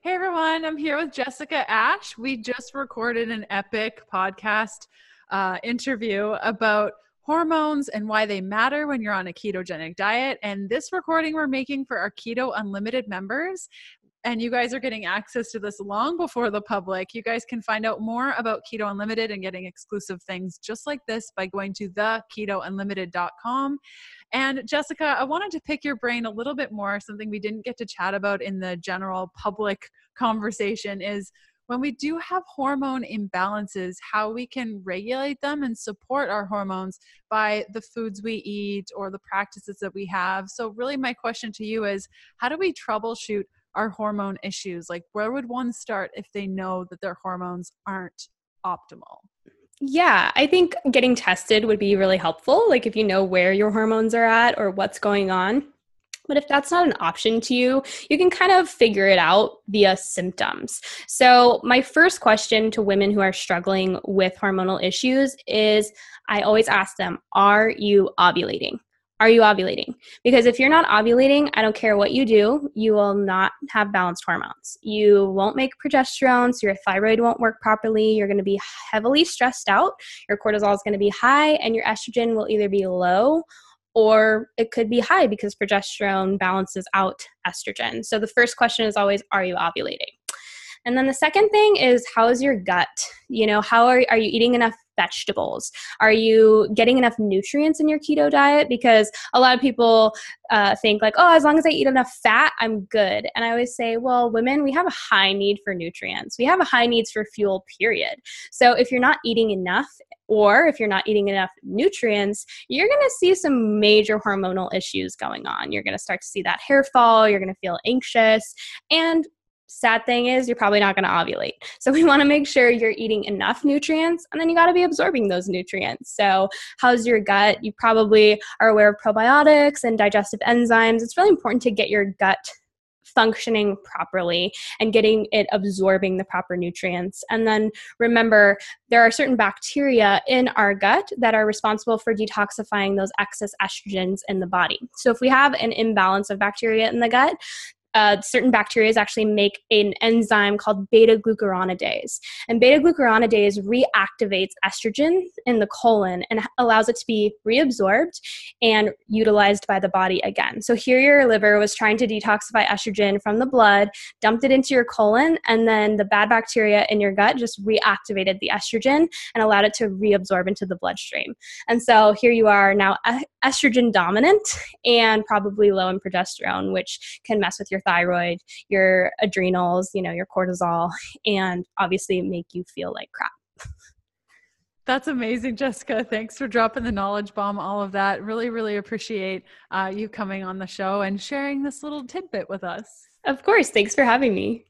Hey everyone, I'm here with Jessica Ash. We just recorded an epic podcast interview about hormones and why they matter when you're on a ketogenic diet. And this recording we're making for our Keto Unlimited members. And you guys are getting access to this long before the public. You guys can find out more about Keto Unlimited and getting exclusive things just like this by going to theketounlimited.com. And Jessica, I wanted to pick your brain a little bit more. Something we didn't get to chat about in the general public conversation is when we do have hormone imbalances, how we can regulate them and support our hormones by the foods we eat or the practices that we have. So really my question to you is, how do we troubleshoot our hormone issues? Like, where would one start if they know that their hormones aren't optimal? Yeah, I think getting tested would be really helpful. Like if you know where your hormones are at or what's going on. But if that's not an option to you, you can kind of figure it out via symptoms. So my first question to women who are struggling with hormonal issues is, I always ask them, are you ovulating? Are you ovulating? Because if you're not ovulating, I don't care what you do, you will not have balanced hormones. You won't make progesterone, so your thyroid won't work properly. You're going to be heavily stressed out. Your cortisol is going to be high, and your estrogen will either be low or it could be high because progesterone balances out estrogen. So the first question is always, are you ovulating? And then the second thing is, how's your gut? You know, how are you eating enough vegetables? Are you getting enough nutrients in your keto diet? Because a lot of people think like, oh, as long as I eat enough fat, I'm good. And I always say, well, women, we have a high need for nutrients. We have a high needs for fuel, period. So if you're not eating enough, or if you're not eating enough nutrients, you're going to see some major hormonal issues going on. You're going to start to see that hair fall. You're going to feel anxious. And sad thing is, you're probably not going to ovulate. So we want to make sure you're eating enough nutrients, and then you got to be absorbing those nutrients. So how's your gut? You probably are aware of probiotics and digestive enzymes. It's really important to get your gut functioning properly and getting it absorbing the proper nutrients. And then remember, there are certain bacteria in our gut that are responsible for detoxifying those excess estrogens in the body. So if we have an imbalance of bacteria in the gut, certain bacteria actually make an enzyme called beta-glucuronidase. And beta-glucuronidase reactivates estrogen in the colon and allows it to be reabsorbed and utilized by the body again. So here your liver was trying to detoxify estrogen from the blood, dumped it into your colon, and then the bad bacteria in your gut just reactivated the estrogen and allowed it to reabsorb into the bloodstream. And so here you are now estrogen dominant and probably low in progesterone, which can mess with your thyroid, your adrenals, your cortisol, and obviously make you feel like crap. That's amazing, Jessica. Thanks for dropping the knowledge bomb, all of that. Really, really appreciate you coming on the show and sharing this little tidbit with us. Of course. Thanks for having me.